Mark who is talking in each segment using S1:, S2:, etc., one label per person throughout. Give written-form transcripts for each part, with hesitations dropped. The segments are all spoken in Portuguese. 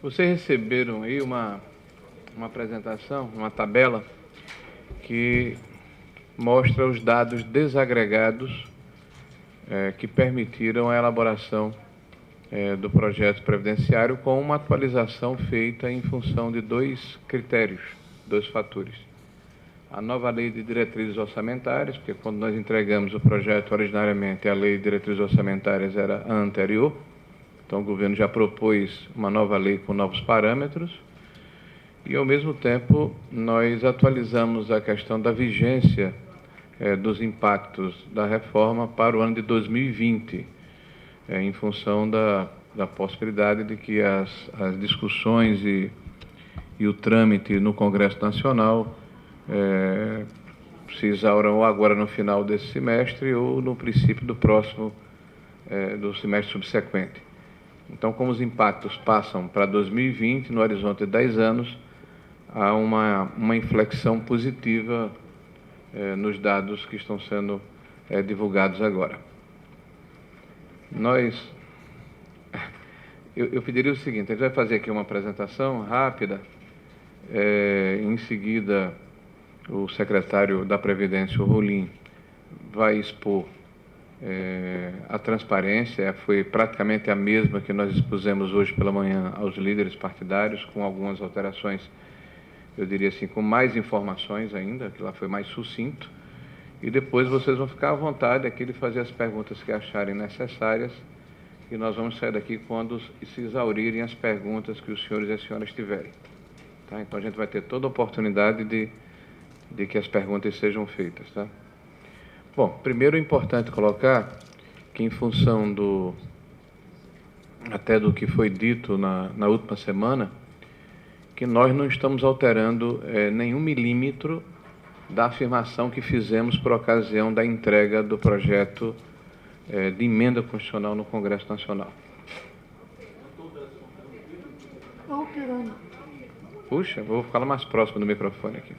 S1: Vocês receberam aí uma apresentação, uma tabela que mostra os dados desagregados que permitiram a elaboração do projeto previdenciário com uma atualização feita em função de dois critérios, dois fatores. A nova lei de diretrizes orçamentárias, porque quando nós entregamos o projeto originariamente, a lei de diretrizes orçamentárias era a anterior, então o governo já propôs uma nova lei com novos parâmetros e, ao mesmo tempo, nós atualizamos a questão da vigência dos impactos da reforma para o ano de 2020, em função da possibilidade de que as discussões e o trâmite no Congresso Nacional se exauram ou agora no final desse semestre ou no princípio do próximo, do semestre subsequente. Então, como os impactos passam para 2020, no horizonte de 10 anos, há uma inflexão positiva nos dados que estão sendo divulgados agora. Eu pediria o seguinte: a gente vai fazer aqui uma apresentação rápida, em seguida o secretário da Previdência, o Rolim, vai expor a transparência, foi praticamente a mesma que nós expusemos hoje pela manhã aos líderes partidários, com algumas alterações, eu diria assim, com mais informações ainda, que lá foi mais sucinto, e depois vocês vão ficar à vontade aqui de fazer as perguntas que acharem necessárias, e nós vamos sair daqui quando se exaurirem as perguntas que os senhores e as senhoras tiverem. Tá? Então a gente vai ter toda a oportunidade de que as perguntas sejam feitas, tá? Bom, primeiro é importante colocar que, em função até do que foi dito na última semana, que nós não estamos alterando nenhum milímetro da afirmação que fizemos por ocasião da entrega do projeto de emenda constitucional no Congresso Nacional. Puxa, vou falar mais próximo do microfone aqui.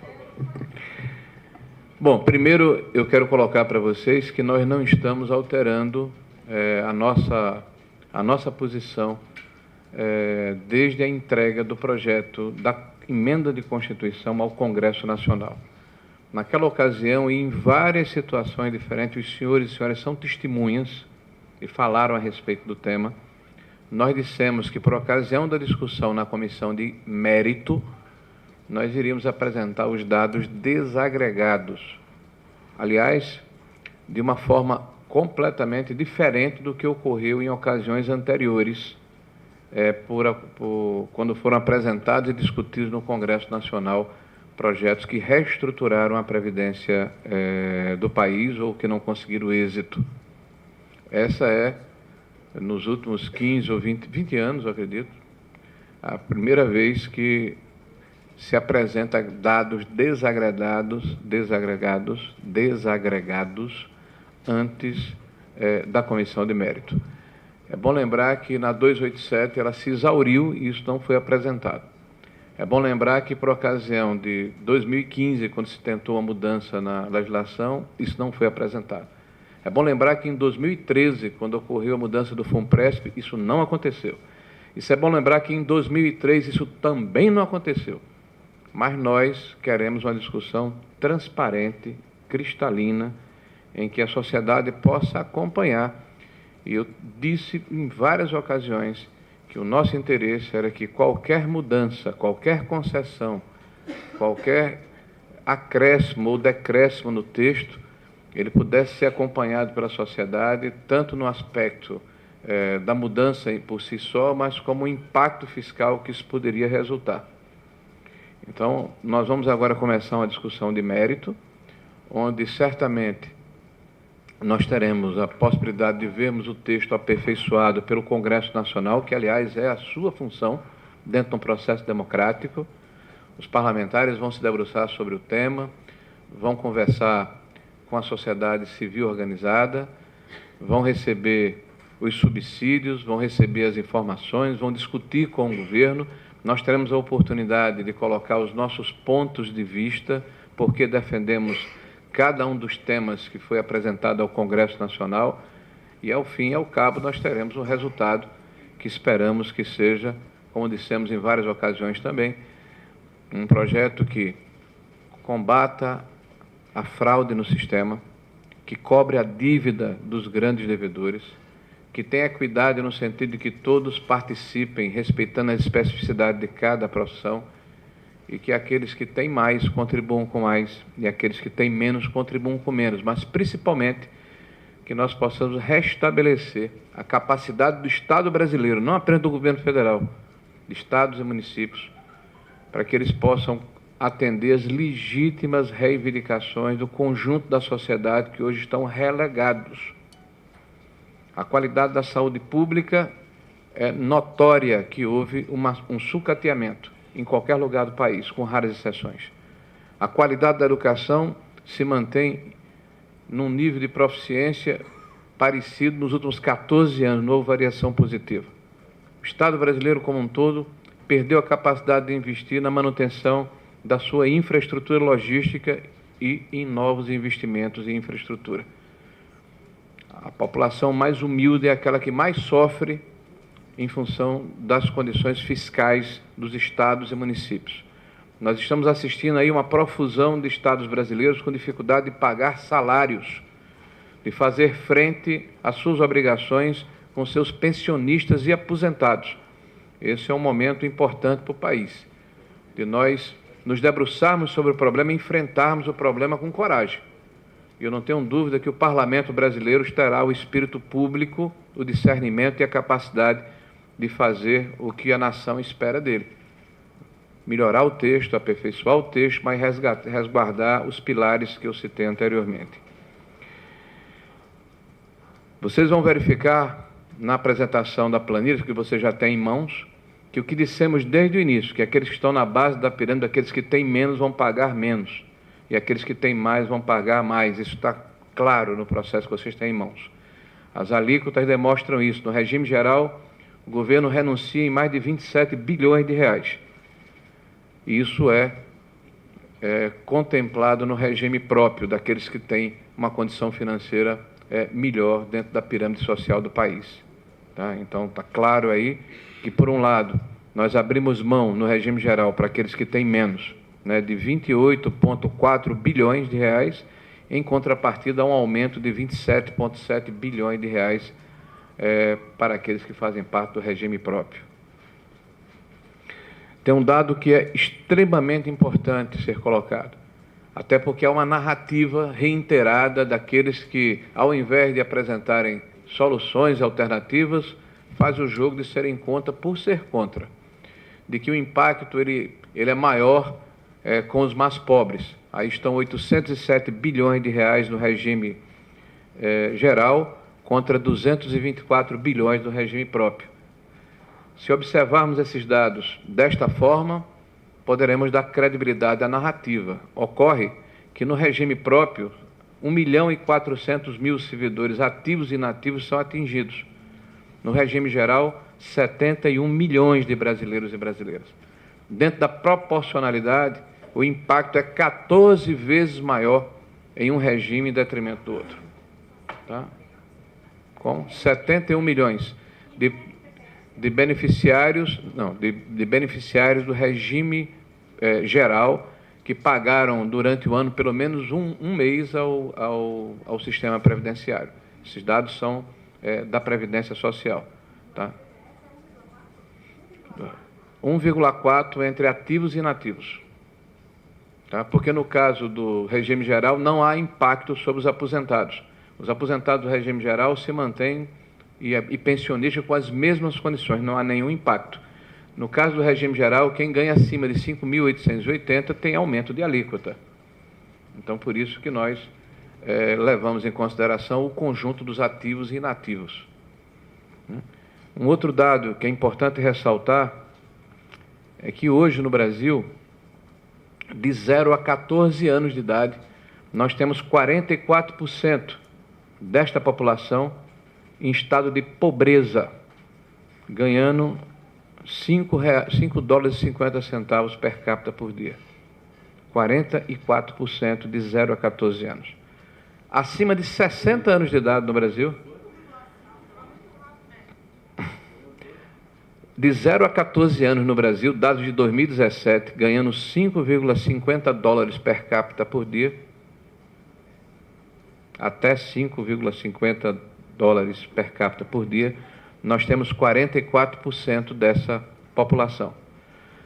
S1: Bom, primeiro eu quero colocar para vocês que nós não estamos alterando a nossa posição desde a entrega do projeto da emenda de Constituição ao Congresso Nacional. Naquela ocasião e em várias situações diferentes, os senhores e senhoras são testemunhas e falaram a respeito do tema. Nós dissemos que, por ocasião da discussão na comissão de mérito, nós iríamos apresentar os dados desagregados. Aliás, de uma forma completamente diferente do que ocorreu em ocasiões anteriores, quando foram apresentados e discutidos no Congresso Nacional projetos que reestruturaram a Previdência do país ou que não conseguiram êxito. Essa nos últimos 15 ou 20 anos, eu acredito, a primeira vez que se apresenta dados desagregados antes da comissão de mérito. É bom lembrar que na 287 ela se exauriu e isso não foi apresentado. É bom lembrar que, por ocasião de 2015, quando se tentou a mudança na legislação, isso não foi apresentado. É bom lembrar que em 2013, quando ocorreu a mudança do FUNPRESP, isso não aconteceu. Isso é bom lembrar que em 2003 isso também não aconteceu. Mas nós queremos uma discussão transparente, cristalina, em que a sociedade possa acompanhar. E eu disse em várias ocasiões que o nosso interesse era que qualquer mudança, qualquer concessão, qualquer acréscimo ou decréscimo no texto, ele pudesse ser acompanhado pela sociedade, tanto no aspecto da mudança por si só, mas como o impacto fiscal que isso poderia resultar. Então, nós vamos agora começar uma discussão de mérito, onde certamente nós teremos a possibilidade de vermos o texto aperfeiçoado pelo Congresso Nacional, que, aliás, é a sua função dentro de um processo democrático. Os parlamentares vão se debruçar sobre o tema, vão conversar com a sociedade civil organizada, vão receber os subsídios, vão receber as informações, vão discutir com o governo. Nós teremos a oportunidade de colocar os nossos pontos de vista, porque defendemos cada um dos temas que foi apresentado ao Congresso Nacional, e ao fim e ao cabo nós teremos um resultado que esperamos que seja como dissemos em várias ocasiões também, um projeto que combata a fraude no sistema, que cobre a dívida dos grandes devedores, que tenha equidade no sentido de que todos participem, respeitando a especificidade de cada profissão, e que aqueles que têm mais contribuam com mais, e aqueles que têm menos contribuam com menos, mas principalmente que nós possamos restabelecer a capacidade do Estado brasileiro, não apenas do governo federal, de estados e municípios, para que eles possam atender as legítimas reivindicações do conjunto da sociedade que hoje estão relegados. A qualidade da saúde pública é notória que houve um sucateamento em qualquer lugar do país, com raras exceções. A qualidade da educação se mantém num nível de proficiência parecido nos últimos 14 anos, não houve variação positiva. O Estado brasileiro como um todo perdeu a capacidade de investir na manutenção da sua infraestrutura logística e em novos investimentos em infraestrutura. A população mais humilde é aquela que mais sofre em função das condições fiscais dos estados e municípios. Nós estamos assistindo aí uma profusão de estados brasileiros com dificuldade de pagar salários, de fazer frente às suas obrigações com seus pensionistas e aposentados. Esse é um momento importante para o país, de nós nos debruçarmos sobre o problema e enfrentarmos o problema com coragem. E eu não tenho dúvida que o parlamento brasileiro terá o espírito público, o discernimento e a capacidade de fazer o que a nação espera dele. Melhorar o texto, aperfeiçoar o texto, mas resguardar os pilares que eu citei anteriormente. Vocês vão verificar na apresentação da planilha, que você já tem em mãos, que o que dissemos desde o início, que aqueles que estão na base da pirâmide, aqueles que têm menos vão pagar menos, e aqueles que têm mais vão pagar mais. Isso está claro no processo que vocês têm em mãos. As alíquotas demonstram isso. No regime geral, o governo renuncia em mais de 27 bilhões de reais. E isso é contemplado no regime próprio daqueles que têm uma condição financeira melhor dentro da pirâmide social do país. Tá? Então, está claro aí que, por um lado, nós abrimos mão no regime geral para aqueles que têm menos, né, de 28,4 bilhões de reais, em contrapartida a um aumento de 27,7 bilhões de reais para aqueles que fazem parte do regime próprio. Tem um dado que é extremamente importante ser colocado, até porque é uma narrativa reiterada daqueles que, ao invés de apresentarem soluções alternativas, faz o jogo de serem contra por ser contra, de que o impacto ele é maior com os mais pobres. Aí estão 807 bilhões de reais no regime geral contra 224 bilhões no regime próprio. Se observarmos esses dados desta forma, poderemos dar credibilidade à narrativa. Ocorre que no regime próprio, 1.400.000 servidores ativos e inativos são atingidos. No regime geral, 71 milhões de brasileiros e brasileiras. Dentro da proporcionalidade, o impacto é 14 vezes maior em um regime em detrimento do outro. Tá? Com 71 milhões de beneficiários, de beneficiários do regime geral que pagaram durante o ano pelo menos um mês ao sistema previdenciário. Esses dados são da Previdência Social. Tá? 1,4 entre ativos e inativos. Tá? Porque no caso do regime geral não há impacto sobre os aposentados. Os aposentados do regime geral se mantêm e pensionistas com as mesmas condições, não há nenhum impacto. No caso do regime geral, quem ganha acima de 5.880 tem aumento de alíquota. Então, por isso que nós levamos em consideração o conjunto dos ativos e inativos. Um outro dado que é importante ressaltar é que hoje no Brasil, de 0 a 14 anos de idade, nós temos 44% desta população em estado de pobreza, ganhando $5,50 per capita por dia. 44% de 0 a 14 anos. Acima de 60 anos de idade no Brasil, de 0 a 14 anos no Brasil, dados de 2017, ganhando 5,50 dólares per capita por dia, até 5,50 dólares per capita por dia, nós temos 44% dessa população.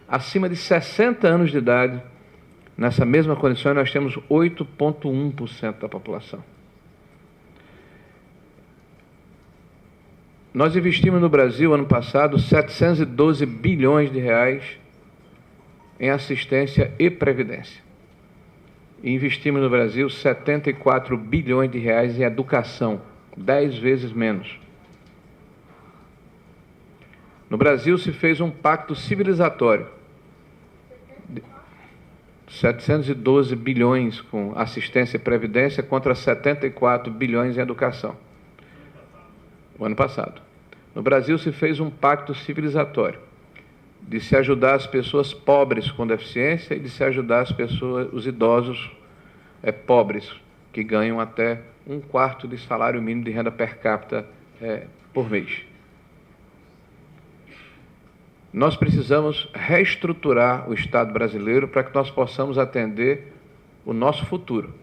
S1: Acima de 60 anos de idade, nessa mesma condição, nós temos 8,1% da população. Nós investimos no Brasil, ano passado, 712 bilhões de reais em assistência e previdência. E investimos no Brasil 74 bilhões de reais em educação, 10 vezes menos. No Brasil se fez um pacto civilizatório, 712 bilhões com assistência e previdência contra 74 bilhões em educação. O ano passado. No Brasil se fez um pacto civilizatório de se ajudar as pessoas pobres com deficiência e de se ajudar as pessoas, os idosos pobres, que ganham até 1/4 de salário mínimo de renda per capita por mês. Nós precisamos reestruturar o Estado brasileiro para que nós possamos atender o nosso futuro,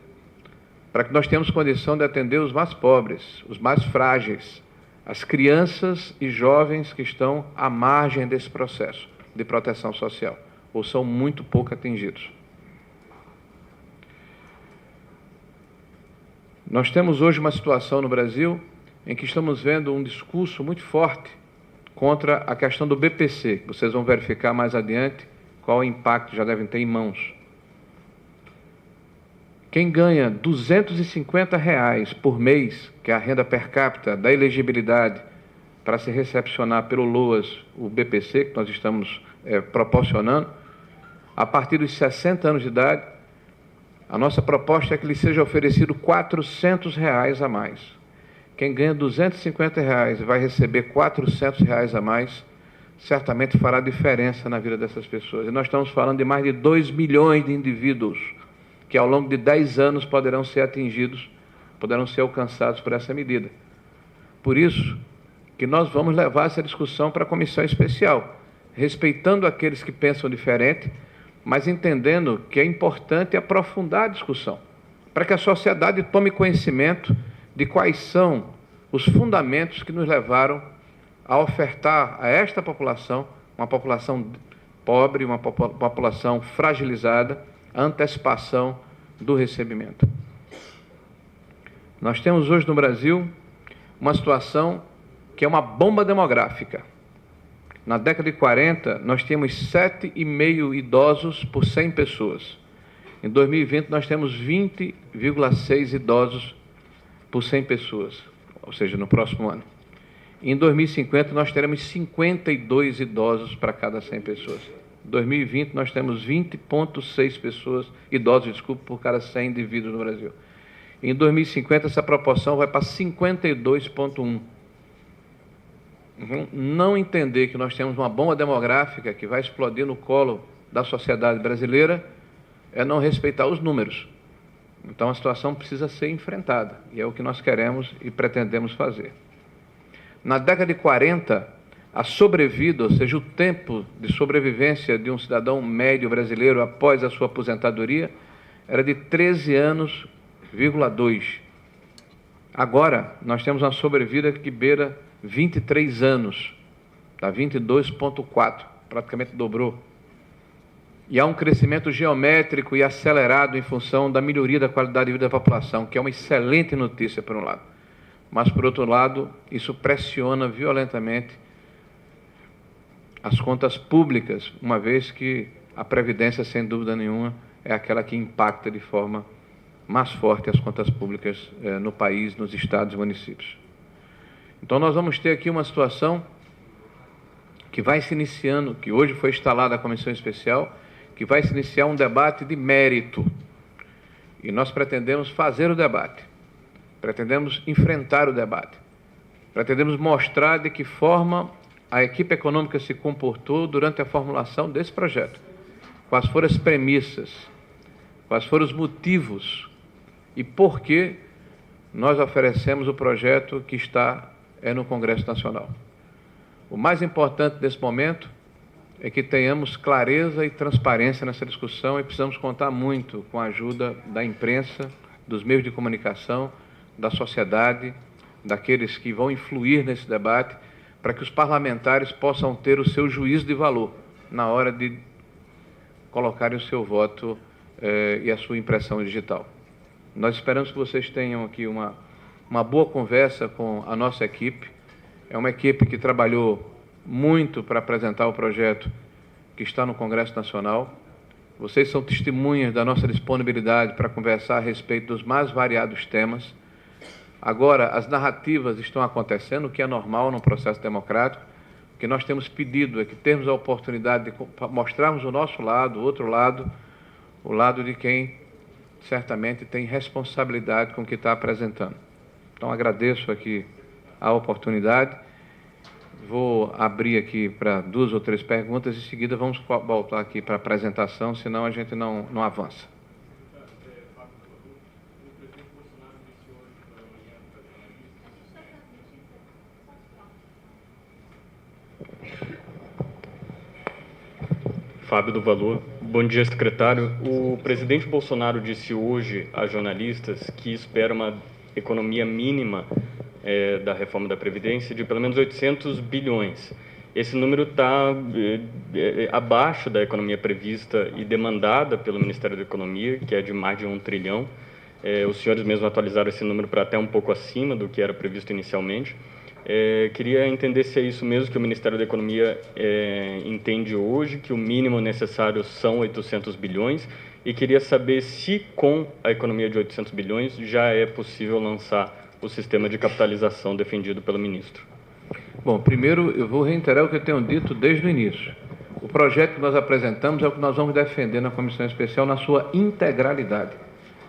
S1: para que nós tenhamos condição de atender os mais pobres, os mais frágeis, as crianças e jovens que estão à margem desse processo de proteção social, ou são muito pouco atingidos. Nós temos hoje uma situação no Brasil em que estamos vendo um discurso muito forte contra a questão do BPC. Vocês vão verificar mais adiante qual o impacto já devem ter em mãos. Quem ganha R$ 250 por mês, que é a renda per capita da elegibilidade para se recepcionar pelo LOAS, o BPC, que nós estamos proporcionando, a partir dos 60 anos de idade, a nossa proposta é que lhe seja oferecido R$ 400 a mais. Quem ganha R$ 250 e vai receber R$ 400 a mais, certamente fará diferença na vida dessas pessoas. E nós estamos falando de mais de 2 milhões de indivíduos que ao longo de 10 anos poderão ser atingidos, poderão ser alcançados por essa medida. Por isso que nós vamos levar essa discussão para a comissão especial, respeitando aqueles que pensam diferente, mas entendendo que é importante aprofundar a discussão, para que a sociedade tome conhecimento de quais são os fundamentos que nos levaram a ofertar a esta população, uma população pobre, uma população fragilizada, a antecipação do recebimento. Nós temos hoje no Brasil uma situação que é uma bomba demográfica. Na década de 40, nós tínhamos 7,5 idosos por 100 pessoas. Em 2020, nós temos 20,6 idosos por 100 pessoas, ou seja, no próximo ano. Em 2050, nós teremos 52 idosos para cada 100 pessoas. Em 2020, nós temos 20,6 idosos por cada 100 indivíduos no Brasil. Em 2050, essa proporção vai para 52,1. Não entender que nós temos uma bomba demográfica que vai explodir no colo da sociedade brasileira é não respeitar os números. Então, a situação precisa ser enfrentada, e é o que nós queremos e pretendemos fazer. Na década de 40, a sobrevida, ou seja, o tempo de sobrevivência de um cidadão médio brasileiro após a sua aposentadoria, era de 13 anos,2. Agora, nós temos uma sobrevida que beira 23 anos, está 22,4, praticamente dobrou. E há um crescimento geométrico e acelerado em função da melhoria da qualidade de vida da população, que é uma excelente notícia, por um lado. Mas, por outro lado, isso pressiona violentamente as contas públicas, uma vez que a Previdência, sem dúvida nenhuma, é aquela que impacta de forma mais forte as contas públicas no país, nos estados e municípios. Então, nós vamos ter aqui uma situação que vai se iniciando, que hoje foi instalada a comissão especial, que vai se iniciar um debate de mérito. E nós pretendemos fazer o debate, pretendemos enfrentar o debate, pretendemos mostrar de que forma a equipe econômica se comportou durante a formulação desse projeto, quais foram as premissas, quais foram os motivos e por que nós oferecemos o projeto que está no Congresso Nacional. O mais importante nesse momento é que tenhamos clareza e transparência nessa discussão e precisamos contar muito com a ajuda da imprensa, dos meios de comunicação, da sociedade, daqueles que vão influir nesse debate, para que os parlamentares possam ter o seu juízo de valor na hora de colocarem o seu voto e a sua impressão digital. Nós esperamos que vocês tenham aqui uma boa conversa com a nossa equipe. É uma equipe que trabalhou muito para apresentar o projeto que está no Congresso Nacional. Vocês são testemunhas da nossa disponibilidade para conversar a respeito dos mais variados temas. Agora, as narrativas estão acontecendo, o que é normal num processo democrático. O que nós temos pedido é que temos a oportunidade de mostrarmos o nosso lado, o outro lado, o lado de quem certamente tem responsabilidade com o que está apresentando. Então, agradeço aqui a oportunidade. Vou abrir aqui para 2 ou 3 perguntas e, em seguida, vamos voltar aqui para a apresentação, senão a gente não avança.
S2: Fábio do Valor. Bom dia, secretário. O presidente Bolsonaro disse hoje a jornalistas que espera uma economia mínima da reforma da Previdência de pelo menos 800 bilhões. Esse número está abaixo da economia prevista e demandada pelo Ministério da Economia, que é de mais de 1 trilhão. Os senhores mesmo atualizaram esse número para até um pouco acima do que era previsto inicialmente. Queria entender se é isso mesmo que o Ministério da Economia entende hoje, que o mínimo necessário são 800 bilhões, e queria saber se com a economia de 800 bilhões já é possível lançar o sistema de capitalização defendido pelo ministro.
S1: Bom, primeiro eu vou reiterar o que eu tenho dito desde o início. O projeto que nós apresentamos é o que nós vamos defender na Comissão Especial na sua integralidade.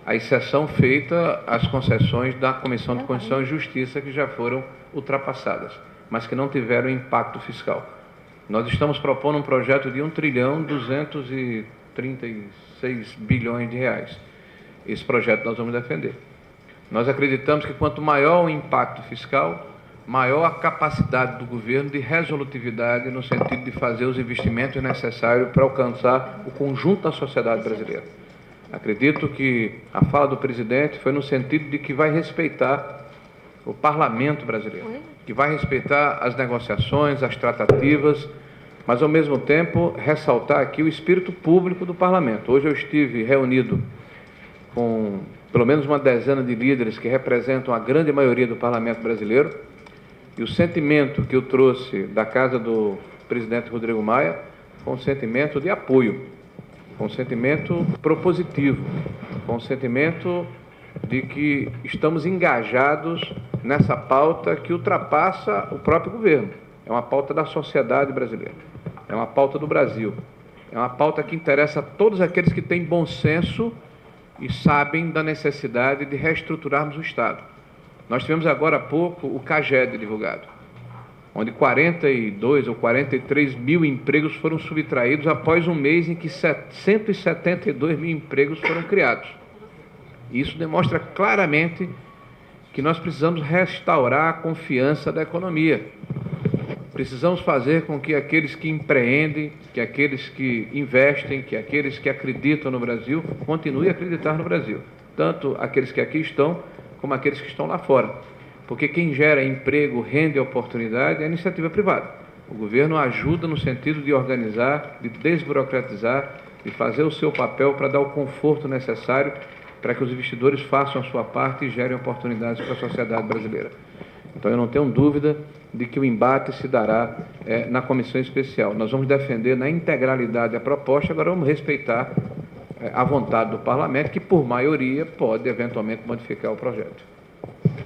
S1: A exceção feita às concessões da Comissão de Constituição e Justiça, que já foram ultrapassadas, mas que não tiveram impacto fiscal. Nós estamos propondo um projeto de 1.236 bilhões de reais. Esse projeto nós vamos defender. Nós acreditamos que quanto maior o impacto fiscal, maior a capacidade do governo de resolutividade no sentido de fazer os investimentos necessários para alcançar o conjunto da sociedade brasileira. Acredito que a fala do presidente foi no sentido de que vai respeitar o parlamento brasileiro, que vai respeitar as negociações, as tratativas, mas, ao mesmo tempo, ressaltar aqui o espírito público do parlamento. Hoje eu estive reunido com pelo menos uma dezena de líderes que representam a grande maioria do parlamento brasileiro, e o sentimento que eu trouxe da casa do presidente Rodrigo Maia foi um sentimento de apoio, foi um sentimento propositivo, foi um sentimento de que estamos engajados nessa pauta que ultrapassa o próprio governo. É uma pauta da sociedade brasileira, é uma pauta do Brasil, é uma pauta que interessa a todos aqueles que têm bom senso e sabem da necessidade de reestruturarmos o Estado. Nós tivemos agora há pouco o CAGED divulgado, onde 42 ou 43 mil empregos foram subtraídos após um mês em que 172 mil empregos foram criados. Isso demonstra claramente que nós precisamos restaurar a confiança da economia. Precisamos fazer com que aqueles que empreendem, que aqueles que investem, que aqueles que acreditam no Brasil, continuem a acreditar no Brasil. Tanto aqueles que aqui estão, como aqueles que estão lá fora. Porque quem gera emprego, renda e oportunidade é a iniciativa privada. O governo ajuda no sentido de organizar, de desburocratizar, de fazer o seu papel para dar o conforto necessário para que os investidores façam a sua parte e gerem oportunidades para a sociedade brasileira. Então, eu não tenho dúvida de que o embate se dará na comissão especial. Nós vamos defender na integralidade a proposta, agora vamos respeitar a vontade do parlamento, que, por maioria, pode, eventualmente, modificar o projeto.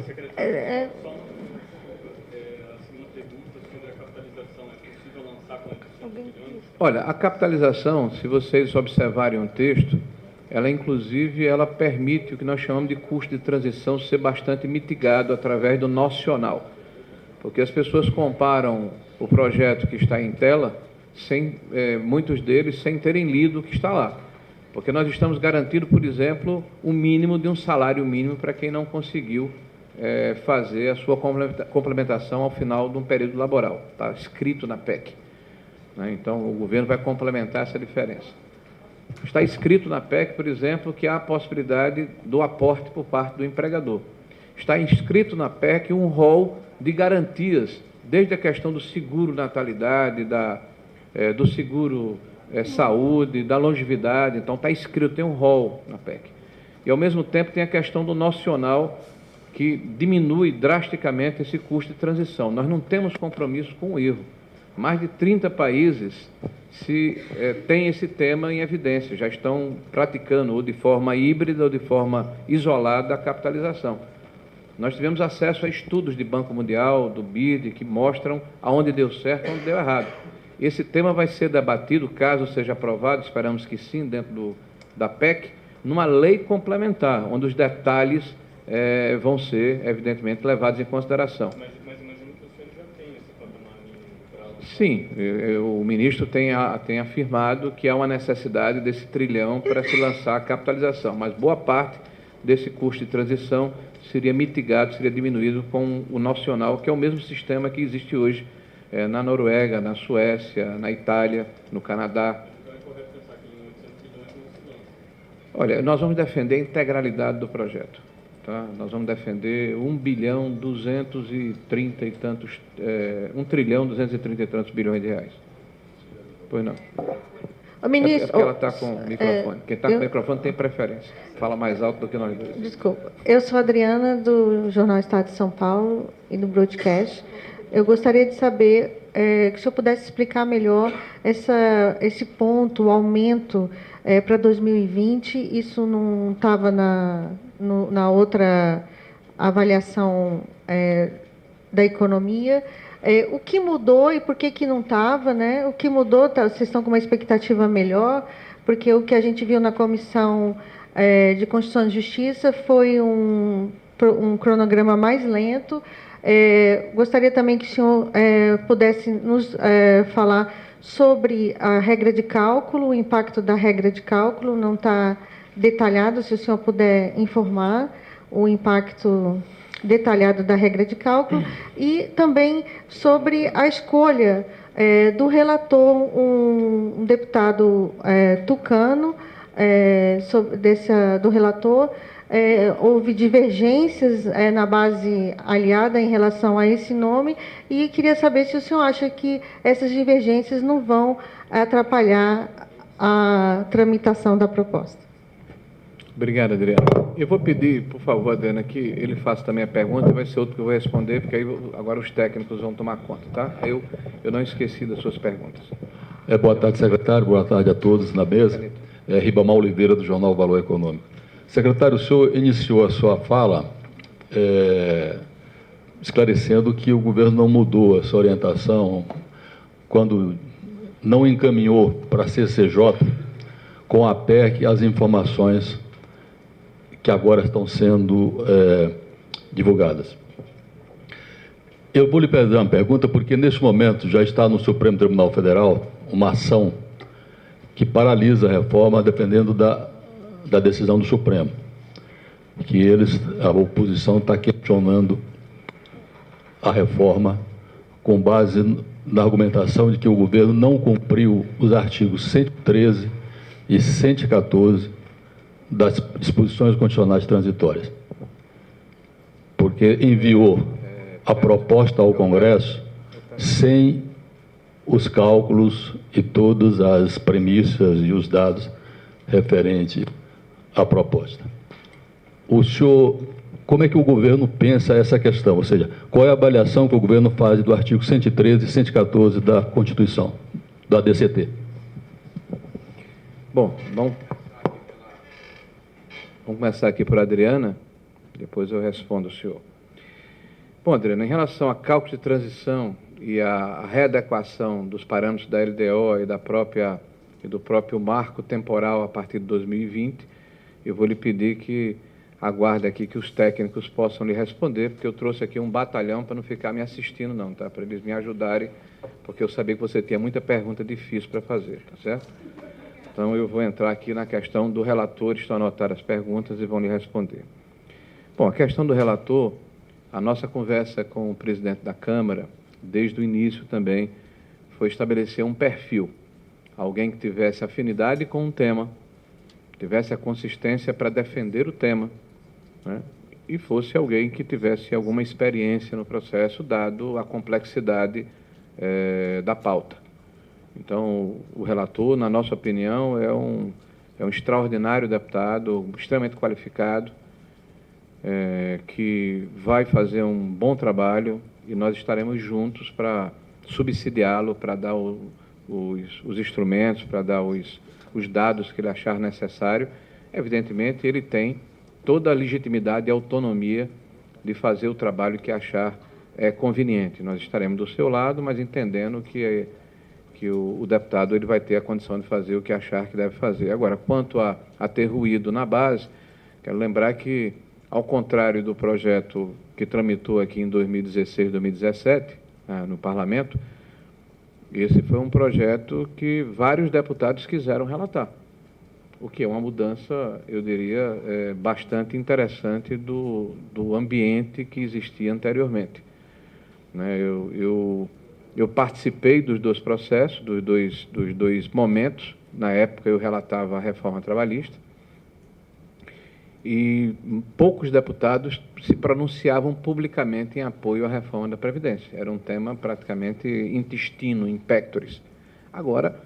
S2: Secretário, só a segunda pergunta sobre a capitalização. É possível lançar com 800 bilhões?
S1: Olha, a capitalização, se vocês observarem o texto, ela, inclusive, ela permite o que nós chamamos de custo de transição ser bastante mitigado através do nocional. Porque as pessoas comparam o projeto que está em tela, muitos deles sem terem lido o que está lá. Porque nós estamos garantindo, por exemplo, o mínimo de um salário mínimo para quem não conseguiu fazer a sua complementação ao final de um período laboral. Está escrito na PEC. Né? Então, o governo vai complementar essa diferença. Está escrito na PEC, por exemplo, que há a possibilidade do aporte por parte do empregador. Está inscrito na PEC um rol de garantias, desde a questão do seguro natalidade, do seguro saúde, da longevidade. Então, está escrito, tem um rol na PEC. E, ao mesmo tempo, tem a questão do nocional, que diminui drasticamente esse custo de transição. Nós não temos compromisso com o erro. Mais de 30 países têm esse tema em evidência, já estão praticando ou de forma híbrida ou de forma isolada a capitalização. Nós tivemos acesso a estudos de Banco Mundial, do BID, que mostram aonde deu certo e onde deu errado. Esse tema vai ser debatido, caso seja aprovado, esperamos que sim, dentro da PEC, numa lei complementar, onde os detalhes vão ser, evidentemente, levados em consideração.
S2: Mas imagino que o senhor já tem esse patamar mínimo para...
S1: Sim, o ministro tem afirmado que há uma necessidade desse trilhão para se lançar a capitalização, mas boa parte desse custo de transição seria mitigado, seria diminuído com o nocional, que é o mesmo sistema que existe hoje na Noruega, na Suécia, na Itália, no Canadá.
S2: Então é correto pensar que em 800 bilhões não se lança?
S1: Olha, nós vamos defender a integralidade do projeto. Tá? Nós vamos defender 1 bilhão 230 e tantos, 1 trilhão 230 e tantos bilhões de reais. Pois não.
S3: O ministro,
S1: porque ela está com o microfone. Quem está com o microfone tem preferência. Fala mais alto do que nós dois.
S3: Desculpa. Eu sou a Adriana, do Jornal Estado de São Paulo e do Broadcast. Eu gostaria de saber que o senhor pudesse explicar melhor esse ponto, o aumento para 2020. Isso não estava na outra avaliação da economia. O que mudou e por que não estava, né? O que mudou, vocês estão com uma expectativa melhor, porque o que a gente viu na Comissão de Constituição e Justiça foi um cronograma mais lento. Gostaria também que o senhor pudesse nos falar sobre a regra de cálculo, o impacto da regra de cálculo, não está detalhado, se o senhor puder informar o impacto detalhado da regra de cálculo, e também sobre a escolha do relator, um deputado tucano, do relator. Houve divergências na base aliada em relação a esse nome, e queria saber se o senhor acha que essas divergências não vão atrapalhar a tramitação da proposta.
S1: Obrigado, Adriana. Eu vou pedir, por favor, Adriana, que ele faça também a pergunta, e vai ser outro que eu vou responder, porque aí agora os técnicos vão tomar conta, tá? Eu não esqueci das suas perguntas.
S4: Boa tarde, secretário. Boa tarde a todos na mesa. Ribamar Oliveira, do Jornal Valor Econômico. Secretário, o senhor iniciou a sua fala esclarecendo que o governo não mudou a sua orientação quando não encaminhou para a CCJ com a PEC as informações que agora estão sendo divulgadas. Eu vou lhe fazer uma pergunta, porque neste momento já está no Supremo Tribunal Federal uma ação que paralisa a reforma dependendo da decisão do Supremo, que a oposição está questionando a reforma com base na argumentação de que o governo não cumpriu os artigos 113 e 114 das disposições constitucionais transitórias, porque enviou a proposta ao Congresso sem os cálculos e todas as premissas e os dados referentes à proposta. O senhor, como é que o governo pensa essa questão? Ou seja, qual é a avaliação que o governo faz do artigo 113 e 114 da Constituição, da DCT?
S1: Bom, vamos começar aqui por Adriana, depois eu respondo ao senhor. Bom, Adriana, em relação a cálculo de transição e a readequação dos parâmetros da LDO e do próprio marco temporal a partir de 2020, eu vou lhe pedir que aguarde aqui que os técnicos possam lhe responder, porque eu trouxe aqui um batalhão para não ficar me assistindo não, tá? Para eles me ajudarem, porque eu sabia que você tinha muita pergunta difícil para fazer, tá certo? Então, eu vou entrar aqui na questão do relator, estão anotadas as perguntas e vão lhe responder. Bom, a questão do relator, A nossa conversa com o presidente da Câmara, desde o início também, foi estabelecer um perfil. Alguém que tivesse afinidade com o tema, tivesse a consistência para defender o tema, né? E fosse alguém que tivesse alguma experiência no processo, dado a complexidade da pauta. Então, o relator, na nossa opinião, é um extraordinário deputado, extremamente qualificado, que vai fazer um bom trabalho e nós estaremos juntos para subsidiá-lo, para dar os instrumentos, para dar os dados que ele achar necessário. Evidentemente, ele tem toda a legitimidade e autonomia de fazer o trabalho que achar conveniente. Nós estaremos do seu lado, mas entendendo que o deputado ele vai ter a condição de fazer o que achar que deve fazer. Agora, quanto a ter ruído na base, quero lembrar que, ao contrário do projeto que tramitou aqui em 2016, 2017, no Parlamento, esse foi um projeto que vários deputados quiseram relatar, o que é uma mudança, eu diria, bastante interessante do ambiente que existia anteriormente. Né? Eu participei dos dois processos, dos dois momentos. Na época, eu relatava a reforma trabalhista, e poucos deputados se pronunciavam publicamente em apoio à reforma da Previdência. Era um tema praticamente intestino, in pectoris. Agora,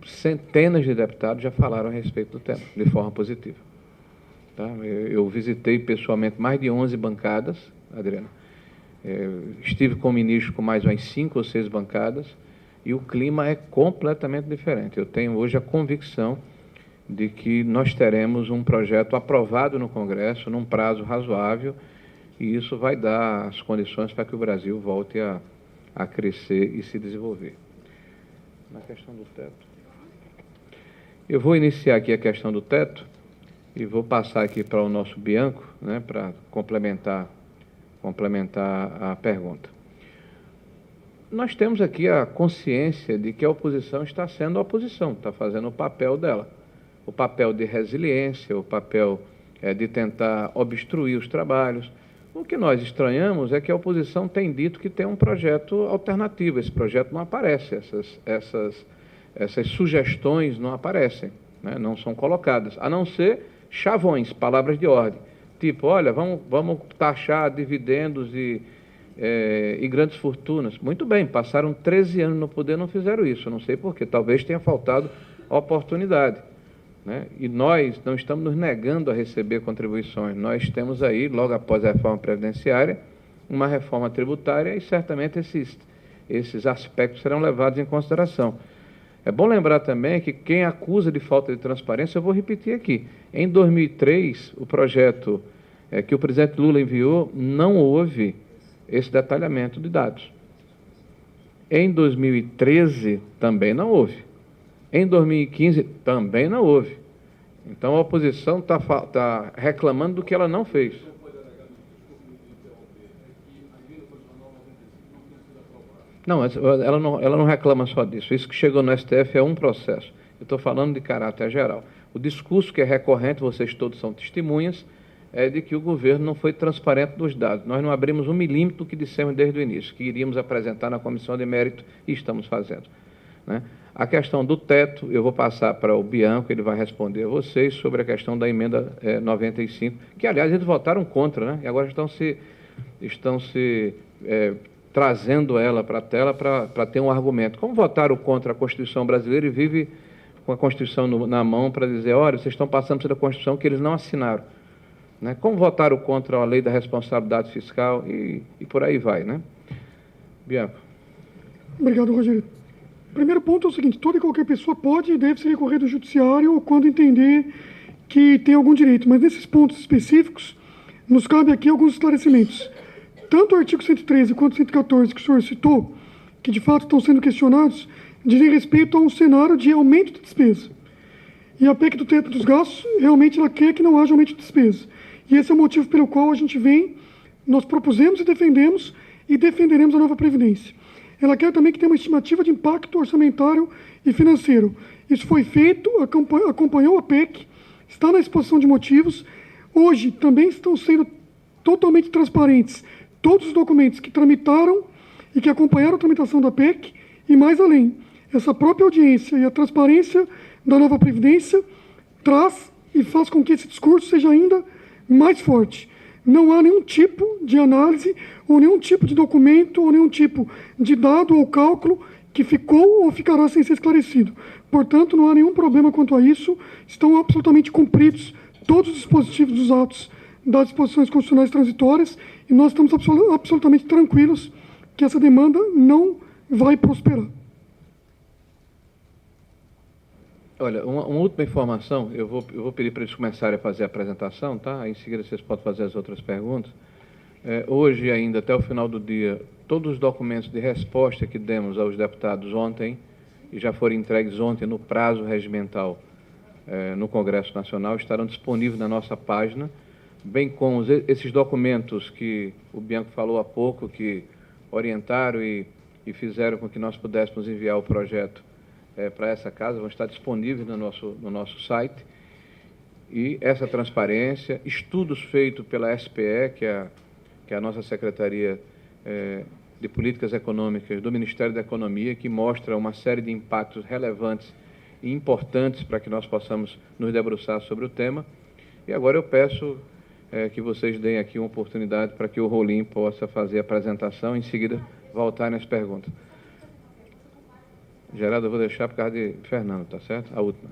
S1: centenas de deputados já falaram a respeito do tema, de forma positiva. Tá? Eu visitei pessoalmente mais de 11 bancadas, Adriana. Estive com o ministro com mais umas 5 ou 6 bancadas, e o clima é completamente diferente. Eu tenho hoje a convicção de que nós teremos um projeto aprovado no Congresso num prazo razoável, e isso vai dar as condições para que o Brasil volte a crescer e se desenvolver. Na questão do teto, eu vou iniciar aqui a questão do teto e vou passar aqui para o nosso Bianco, né, para complementar a pergunta. Nós temos aqui a consciência de que a oposição está sendo a oposição, está fazendo o papel dela. O papel de resiliência, o papel de tentar obstruir os trabalhos. O que nós estranhamos é que a oposição tem dito que tem um projeto alternativo. Esse projeto não aparece, essas sugestões não aparecem, né? Não são colocadas, a não ser chavões, palavras de ordem. Tipo, olha, vamos taxar dividendos e grandes fortunas. Muito bem, passaram 13 anos no poder e não fizeram isso. Eu não sei por quê, talvez tenha faltado oportunidade. Né? E nós não estamos nos negando a receber contribuições. Nós temos aí, logo após a reforma previdenciária, uma reforma tributária, e certamente esses aspectos serão levados em consideração. É bom lembrar também que quem acusa de falta de transparência, eu vou repetir aqui, em 2003, o projeto que o presidente Lula enviou, não houve esse detalhamento de dados. Em 2013, também não houve. Em 2015, também não houve. Então, a oposição está reclamando do que ela não fez. Não, ela não reclama só disso. Isso que chegou no STF é um processo. Eu estou falando de caráter geral. O discurso que é recorrente, vocês todos são testemunhas, é de que o governo não foi transparente dos dados. Nós não abrimos 1 milímetro do que dissemos desde o início, que iríamos apresentar na comissão de mérito, e estamos fazendo. Né? A questão do teto, eu vou passar para o Bianco, ele vai responder a vocês sobre a questão da emenda 95, que, aliás, eles votaram contra, né? E agora estão se trazendo ela para a tela para ter um argumento. Como votaram contra a Constituição brasileira e vive com a Constituição na mão para dizer, olha, vocês estão passando pela Constituição que eles não assinaram. Né? Como votaram contra a lei da responsabilidade fiscal e por aí vai, né? Bianco.
S5: Obrigado, Rogério. Primeiro ponto é o seguinte, toda e qualquer pessoa pode e deve se recorrer do judiciário quando entender que tem algum direito, mas nesses pontos específicos, nos cabe aqui alguns esclarecimentos. Tanto o artigo 113 quanto o 114 que o senhor citou, que de fato estão sendo questionados, dizem respeito a um cenário de aumento de despesa. E a PEC do teto dos gastos, realmente ela quer que não haja aumento de despesa. E esse é o motivo pelo qual a gente nós propusemos e defenderemos a nova Previdência. Ela quer também que tenha uma estimativa de impacto orçamentário e financeiro. Isso foi feito, acompanhou a PEC, está na exposição de motivos. Hoje também estão sendo totalmente transparentes todos os documentos que tramitaram e que acompanharam a tramitação da PEC, e mais além, essa própria audiência e a transparência da nova Previdência traz e faz com que esse discurso seja ainda mais forte. Não há nenhum tipo de análise, ou nenhum tipo de documento, ou nenhum tipo de dado ou cálculo que ficou ou ficará sem ser esclarecido. Portanto, não há nenhum problema quanto a isso, estão absolutamente cumpridos todos os dispositivos dos atos das disposições constitucionais transitórias, e nós estamos absolutamente tranquilos que essa demanda não vai prosperar.
S1: Olha, uma última informação, eu vou pedir para eles começarem a fazer a apresentação, tá? Aí, em seguida vocês podem fazer as outras perguntas. Hoje ainda, até o final do dia, todos os documentos de resposta que demos aos deputados ontem, e já foram entregues ontem no prazo regimental no Congresso Nacional, estarão disponíveis na nossa página, bem como esses documentos que o Bianco falou há pouco, que orientaram e fizeram com que nós pudéssemos enviar o projeto para essa casa, vão estar disponíveis no nosso site. E essa transparência, estudos feitos pela SPE, que é a nossa Secretaria de Políticas Econômicas do Ministério da Economia, que mostra uma série de impactos relevantes e importantes para que nós possamos nos debruçar sobre o tema. E agora eu peço que vocês deem aqui uma oportunidade para que o Rolim possa fazer a apresentação e, em seguida, voltar nas perguntas. Geraldo, eu vou deixar por causa de Fernando, tá certo? A última.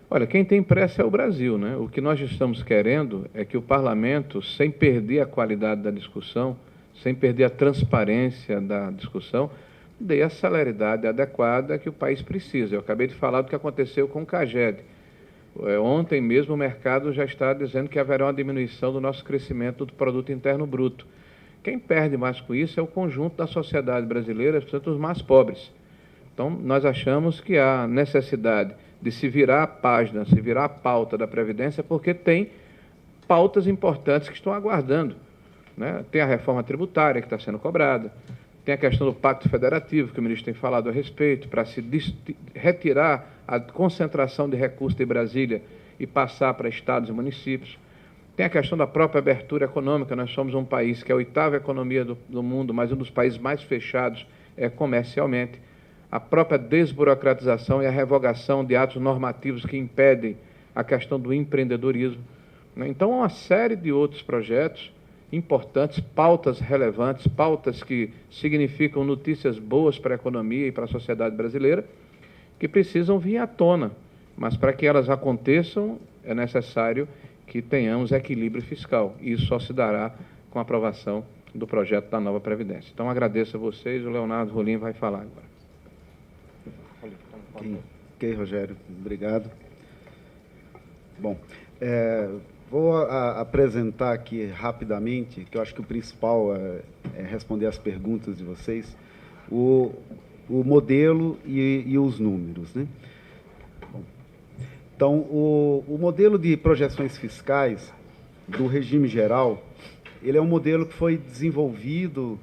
S1: Olha, quem tem pressa é o Brasil, né? O que nós estamos querendo é que o parlamento, sem perder a qualidade da discussão, sem perder a transparência da discussão, dê a celeridade adequada que o país precisa. Eu acabei de falar do que aconteceu com o CAGED. Ontem mesmo o mercado já está dizendo que haverá uma diminuição do nosso crescimento do produto interno bruto. Quem perde mais com isso é o conjunto da sociedade brasileira, portanto os mais pobres. Então, nós achamos que há necessidade de se virar a página, se virar a pauta da Previdência, porque tem pautas importantes que estão aguardando, né? Tem a reforma tributária que está sendo cobrada, tem a questão do Pacto Federativo, que o ministro tem falado a respeito, para se retirar a concentração de recursos de Brasília e passar para estados e municípios. Tem a questão da própria abertura econômica. Nós somos um país que é a 8ª economia do mundo, mas um dos países mais fechados comercialmente. A própria desburocratização e a revogação de atos normativos que impedem a questão do empreendedorismo, né? Então, há uma série de outros projetos importantes, pautas relevantes, pautas que significam notícias boas para a economia e para a sociedade brasileira, que precisam vir à tona. Mas, para que elas aconteçam, é necessário que tenhamos equilíbrio fiscal. E isso só se dará com a aprovação do projeto da nova Previdência. Então, agradeço a vocês. O Leonardo Rolim vai falar agora.
S6: Ok, Rogério. Obrigado. Bom, vou apresentar aqui rapidamente, que eu acho que o principal é responder as perguntas de vocês, o modelo e os números, né? Bom, então, o modelo de projeções fiscais do regime geral, ele é um modelo que foi desenvolvido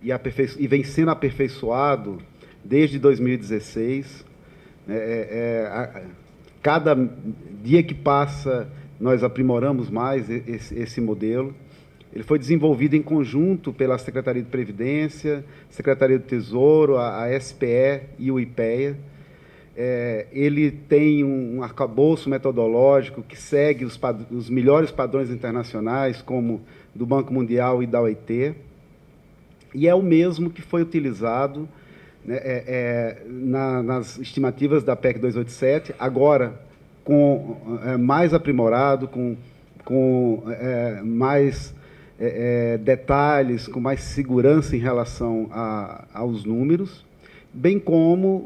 S6: e vem sendo aperfeiçoado desde 2016. Cada dia que passa, nós aprimoramos mais esse modelo. Ele foi desenvolvido em conjunto pela Secretaria de Previdência, Secretaria do Tesouro, a SPE e o IPEA. Ele tem um arcabouço metodológico que segue os melhores padrões internacionais, como do Banco Mundial e da OIT, e é o mesmo que foi utilizado nas estimativas da PEC 287, agora mais aprimorado, com mais detalhes, com mais segurança em relação aos números, bem como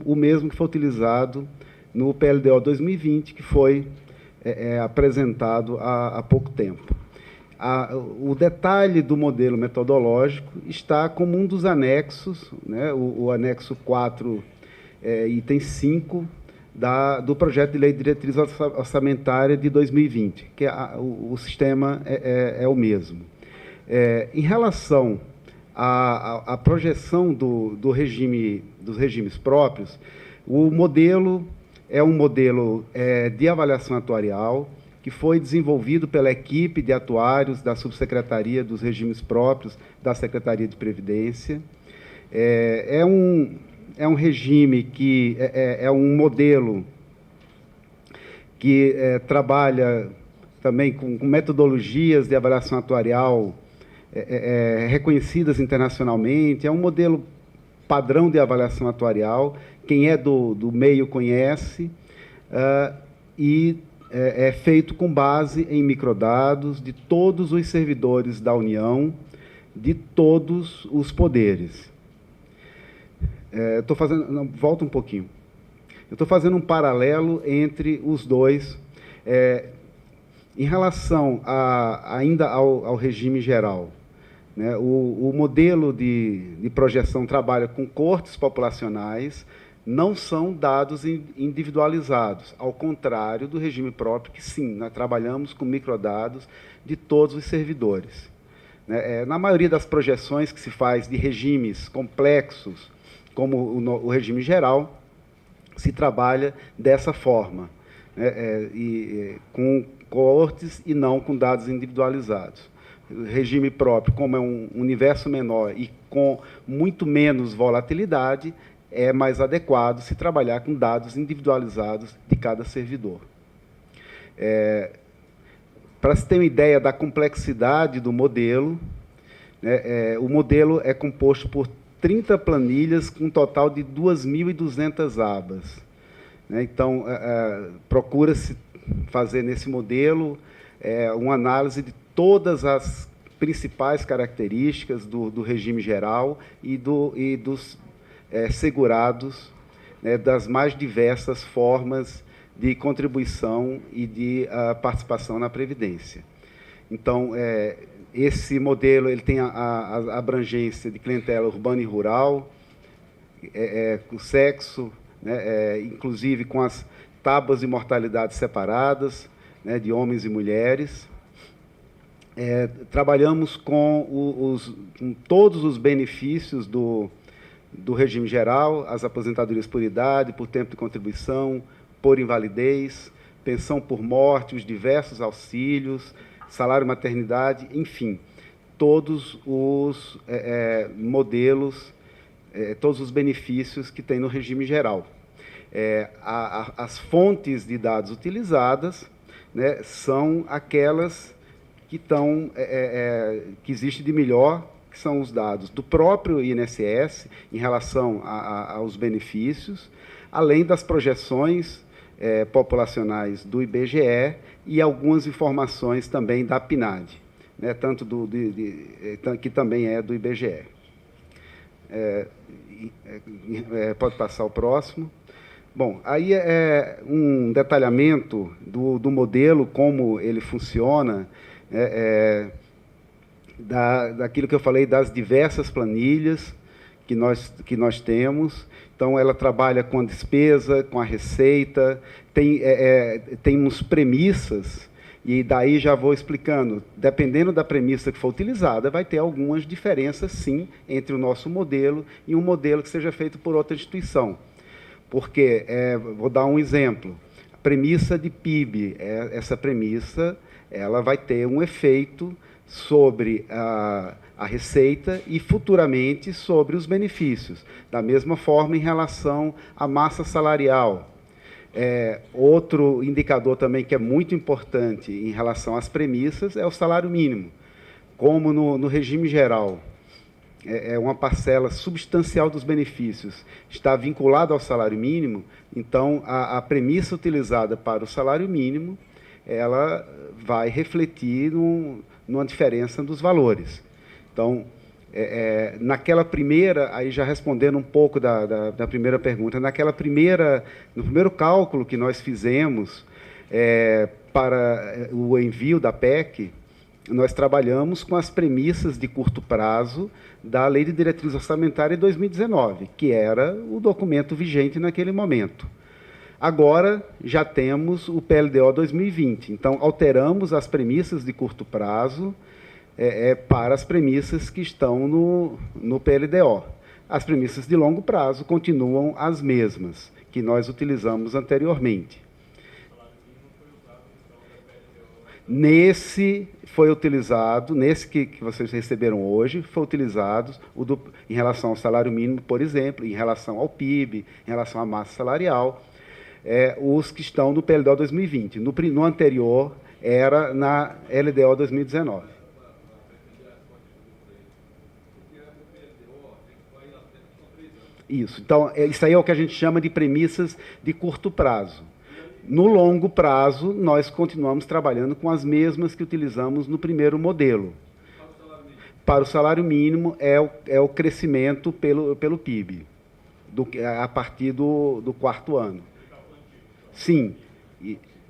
S6: o mesmo que foi utilizado no PLDO 2020, que foi apresentado há pouco tempo. O detalhe do modelo metodológico está como um dos anexos, né, o anexo 4, item 5, do projeto de lei de diretriz orçamentária de 2020, que o sistema é o mesmo. Em relação à projeção dos regimes próprios, o modelo é um modelo de avaliação atuarial que foi desenvolvido pela equipe de atuários da Subsecretaria dos Regimes Próprios da Secretaria de Previdência. É um regime que é um modelo que trabalha também com metodologias de avaliação atuarial reconhecidas internacionalmente. É um modelo padrão de avaliação atuarial. Quem é do meio conhece, e é feito com base em microdados de todos os servidores da União, de todos os poderes. Volta um pouquinho. Eu estou fazendo um paralelo entre os dois. Em relação ainda ao regime geral, né, o modelo de projeção trabalha com cortes populacionais, não são dados individualizados, ao contrário do regime próprio, que sim, nós trabalhamos com microdados de todos os servidores. Na maioria das projeções que se faz de regimes complexos, como o regime geral, se trabalha dessa forma, com cortes e não com dados individualizados. O regime próprio, como é um universo menor e com muito menos volatilidade, é mais adequado se trabalhar com dados individualizados de cada servidor. Para se ter uma ideia da complexidade do modelo, o modelo é composto por 30 planilhas com um total de 2.200 abas. Então, procura-se fazer nesse modelo uma análise de todas as principais características do regime geral e dos segurados, das mais diversas formas de contribuição e de participação na Previdência. Então, esse modelo ele tem a abrangência de clientela urbana e rural, com sexo, inclusive com as tábuas de mortalidade separadas, de homens e mulheres. Trabalhamos com todos os benefícios do regime geral, as aposentadorias por idade, por tempo de contribuição, por invalidez, pensão por morte, os diversos auxílios, salário maternidade, enfim, todos os modelos, todos os benefícios que tem no regime geral. As fontes de dados utilizadas, são aquelas que existe de melhor, que são os dados do próprio INSS em relação aos benefícios, além das projeções populacionais do IBGE e algumas informações também da PNAD, tanto que também é do IBGE. Pode passar o próximo. Bom, aí é um detalhamento do modelo, como ele funciona, daquilo que eu falei, das diversas planilhas que nós temos. Então, ela trabalha com a despesa, com a receita, tem uns premissas, e daí já vou explicando. Dependendo da premissa que for utilizada, vai ter algumas diferenças, sim, entre o nosso modelo e um modelo que seja feito por outra instituição. Porque, vou dar um exemplo, a premissa de PIB, essa premissa ela vai ter um efeito sobre a receita e, futuramente, sobre os benefícios. Da mesma forma, em relação à massa salarial. Outro indicador também que é muito importante em relação às premissas é o salário mínimo. Como no regime geral, uma parcela substancial dos benefícios está vinculada ao salário mínimo, então a premissa utilizada para o salário mínimo ela vai refletir numa diferença dos valores. Então, naquela primeira, aí já respondendo um pouco da primeira pergunta, no primeiro cálculo que nós fizemos para o envio da PEC, nós trabalhamos com as premissas de curto prazo da Lei de Diretriz Orçamentária de 2019, que era o documento vigente naquele momento. Agora, já temos o PLDO 2020, então alteramos as premissas de curto prazo para as premissas que estão no PLDO. As premissas de longo prazo continuam as mesmas que nós utilizamos anteriormente. Nesse foi utilizado, nesse que vocês receberam hoje, foi utilizado em relação ao salário mínimo, por exemplo, em relação ao PIB, em relação à massa salarial, os que estão no PLDO 2020. No anterior, era na LDO 2019. Isso. Então, isso aí é o que a gente chama de premissas de curto prazo. No longo prazo, nós continuamos trabalhando com as mesmas que utilizamos no primeiro modelo. Para o salário mínimo, é o crescimento pelo PIB, a partir do quarto ano. Sim,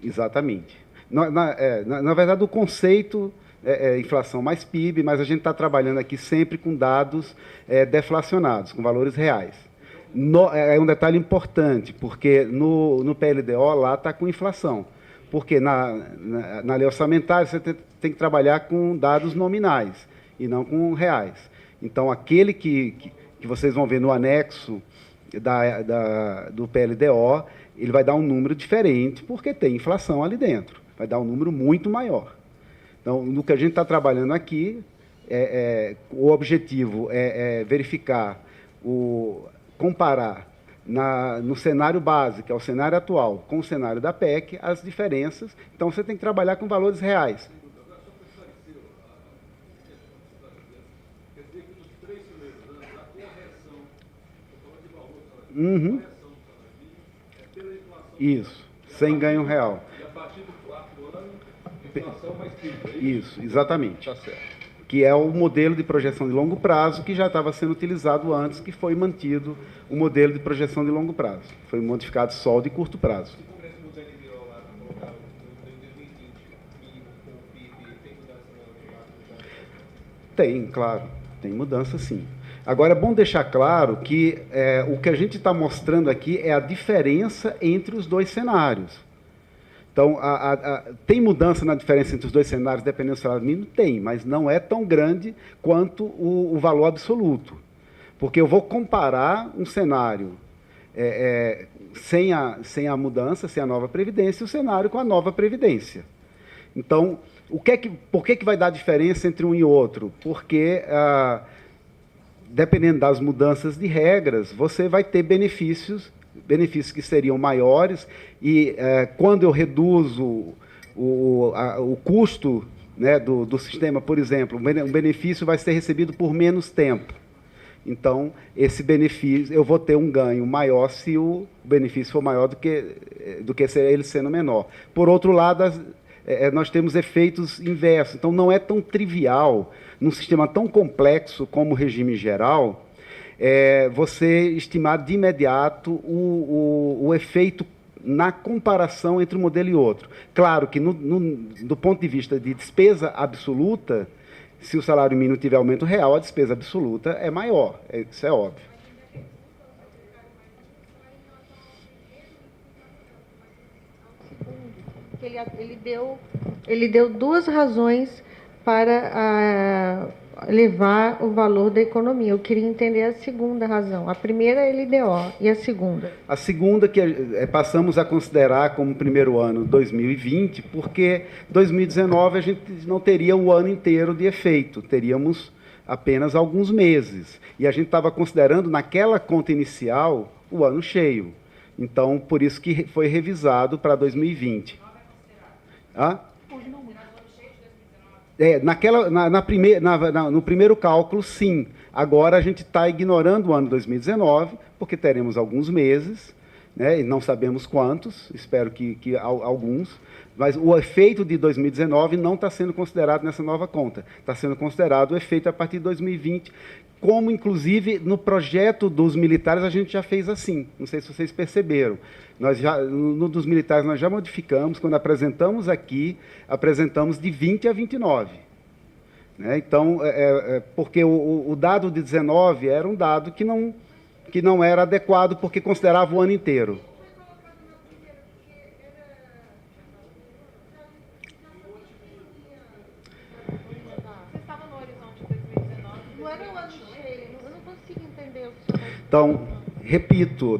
S6: exatamente. Na verdade, o conceito é inflação mais PIB, mas a gente está trabalhando aqui sempre com dados deflacionados, com valores reais. É um detalhe importante, porque no PLDO lá está com inflação. Porque na lei orçamentária você tem que trabalhar com dados nominais e não com reais. Então, aquele que vocês vão ver no anexo do PLDO, ele vai dar um número diferente, porque tem inflação ali dentro. Vai dar um número muito maior. Então, no que a gente está trabalhando aqui, o objetivo é verificar, comparar no cenário base, que é o cenário atual, com o cenário da PEC, as diferenças. Então, você tem que trabalhar com valores reais. Uhum. Isso, sem ganho real. E a partir do quarto ano, inflação mais PIB. Isso, exatamente. Tá certo. Que é o modelo de projeção de longo prazo que já estava sendo utilizado antes, que foi mantido o modelo de projeção de longo prazo. Foi modificado só o de curto prazo. Tem, claro, tem mudança sim. Agora, é bom deixar claro que o que a gente está mostrando aqui é a diferença entre os dois cenários. Então, tem mudança na diferença entre os dois cenários, dependendo do salário mínimo? Tem, mas não é tão grande quanto o valor absoluto. Porque eu vou comparar um cenário sem a mudança, sem a nova Previdência, e o cenário com a nova Previdência. Então, por que vai dar diferença entre um e outro? Porque, dependendo das mudanças de regras, você vai ter benefícios que seriam maiores, e quando eu reduzo o custo, né, do sistema, por exemplo, um benefício vai ser recebido por menos tempo. Então, esse benefício, eu vou ter um ganho maior se o benefício for maior do que ele sendo menor. Por outro lado, nós temos efeitos inversos. Então, não é tão trivial, num sistema tão complexo como o regime geral, você estimar de imediato o efeito na comparação entre um modelo e outro. Claro que, do ponto de vista de despesa absoluta, se o salário mínimo tiver aumento real, a despesa absoluta é maior, isso é óbvio.
S3: Ele deu duas razões para elevar o valor da economia. Eu queria entender a segunda razão. A primeira é LDO, e a segunda?
S6: A segunda que passamos a considerar como primeiro ano 2020, porque 2019 a gente não teria o ano inteiro de efeito, teríamos apenas alguns meses. E a gente estava considerando, naquela conta inicial, o ano cheio. Então, por isso que foi revisado para 2020. No primeiro cálculo, sim. Agora a gente está ignorando o ano 2019, porque teremos alguns meses, né, e não sabemos quantos, espero que alguns, mas o efeito de 2019 não está sendo considerado nessa nova conta. Está sendo considerado o efeito a partir de 2020, como, inclusive, no projeto dos militares a gente já fez assim. Não sei se vocês perceberam. No dos militares nós já modificamos, quando apresentamos aqui, apresentamos de 20 a 29. Né? Então, porque o dado de 19 era um dado que não era adequado, porque considerava o ano inteiro. Então, repito,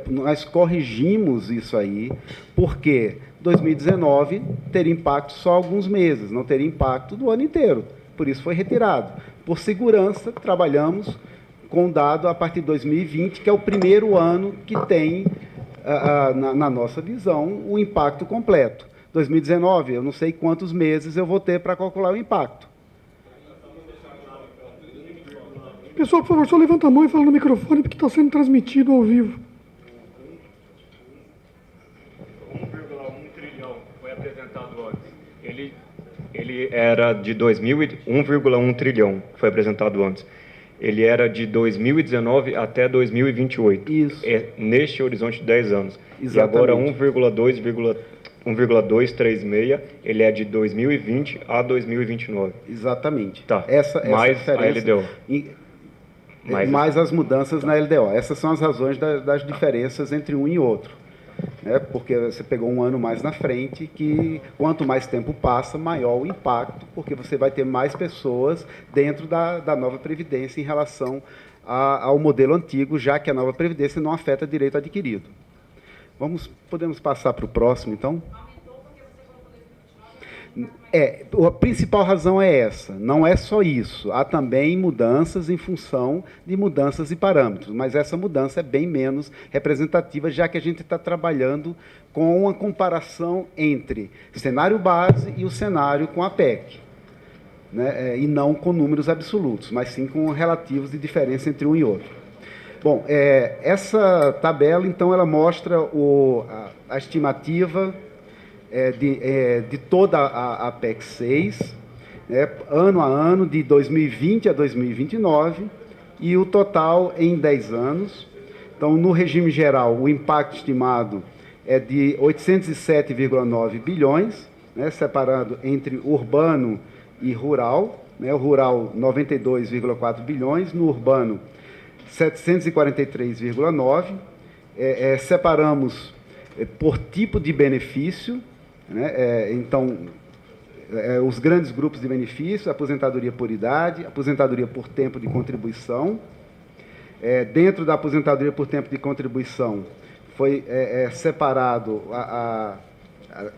S6: nós corrigimos isso aí, porque 2019 teria impacto só alguns meses, não teria impacto do ano inteiro. Por isso foi retirado. Por segurança, trabalhamos com dado a partir de 2020, que é o primeiro ano que tem, na nossa visão, o impacto completo. 2019, eu não sei quantos meses eu vou ter para calcular o impacto.
S5: Pessoal, por favor, só levanta a mão e fala no microfone, porque está sendo transmitido ao vivo.
S2: 1,1 trilhão foi apresentado antes. Ele era de 1,1 trilhão, foi apresentado antes. Ele era de 2019 até 2028.
S6: Isso.
S2: É neste horizonte de 10 anos.
S6: Exatamente.
S2: E agora 1,236, ele é de 2020 a 2029.
S6: Exatamente.
S2: Tá.
S6: Essa
S2: Mais
S6: diferença,
S2: a LDO.
S6: Mais as mudanças na LDO. Essas são as razões das diferenças entre um e outro. Porque você pegou um ano mais na frente, que quanto mais tempo passa, maior o impacto, porque você vai ter mais pessoas dentro da nova Previdência em relação ao modelo antigo, já que a nova Previdência não afeta direito adquirido. Podemos passar para o próximo, então? A principal razão é essa, não é só isso. Há também mudanças em função de mudanças de parâmetros, mas essa mudança é bem menos representativa, já que a gente está trabalhando com uma comparação entre cenário base e o cenário com a PEC, né? E não com números absolutos, mas sim com relativos de diferença entre um e outro. Bom, essa tabela, então, ela mostra a estimativa de toda a PEC 6, ano a ano, de 2020 a 2029, e o total em 10 anos. Então, no regime geral, o impacto estimado é de 807,9 bilhões, separado entre urbano e rural. O rural, 92,4 bilhões, no urbano, 743,9. Separamos por tipo de benefício, então, os grandes grupos de benefício, aposentadoria por idade, aposentadoria por tempo de contribuição. Dentro da aposentadoria por tempo de contribuição, foi separado a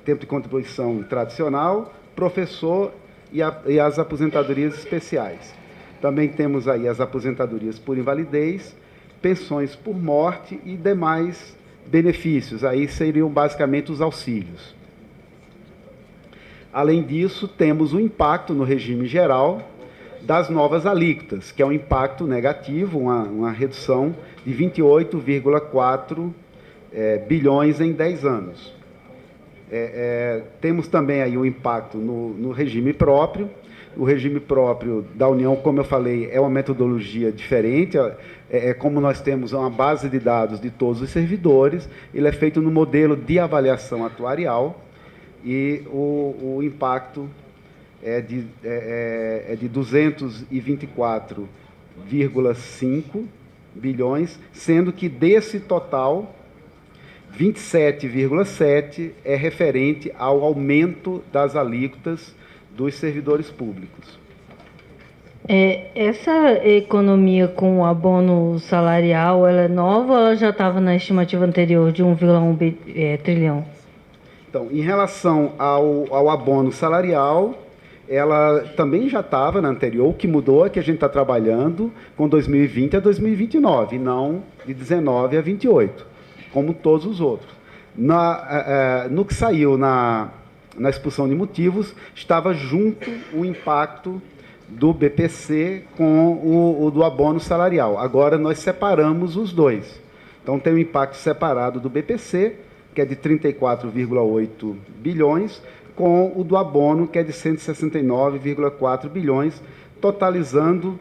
S6: tempo de contribuição tradicional, professor e as aposentadorias especiais. Também temos aí as aposentadorias por invalidez, pensões por morte e demais benefícios. Aí seriam basicamente os auxílios. Além disso, temos o impacto no regime geral das novas alíquotas, que é um impacto negativo, uma redução de 28,4 bilhões em 10 anos. Temos também aí o impacto no regime próprio. O regime próprio da União, como eu falei, é uma metodologia diferente. Como nós temos uma base de dados de todos os servidores, ele é feito no modelo de avaliação atuarial, e o impacto é de 224,5 bilhões, sendo que desse total, 27,7 é referente ao aumento das alíquotas dos servidores públicos.
S7: Essa economia com o abono salarial, ela é nova ou ela já estava na estimativa anterior de 1,1 trilhão?
S6: Então, em relação ao abono salarial, ela também já estava na anterior. O que mudou é que a gente está trabalhando com 2020 a 2029, e não de 19 a 28, como todos os outros. No que saiu na exposição de motivos, estava junto o impacto do BPC com o do abono salarial. Agora, nós separamos os dois. Então, tem o impacto separado do BPC, que é de 34,8 bilhões, com o do abono, que é de 169,4 bilhões, totalizando,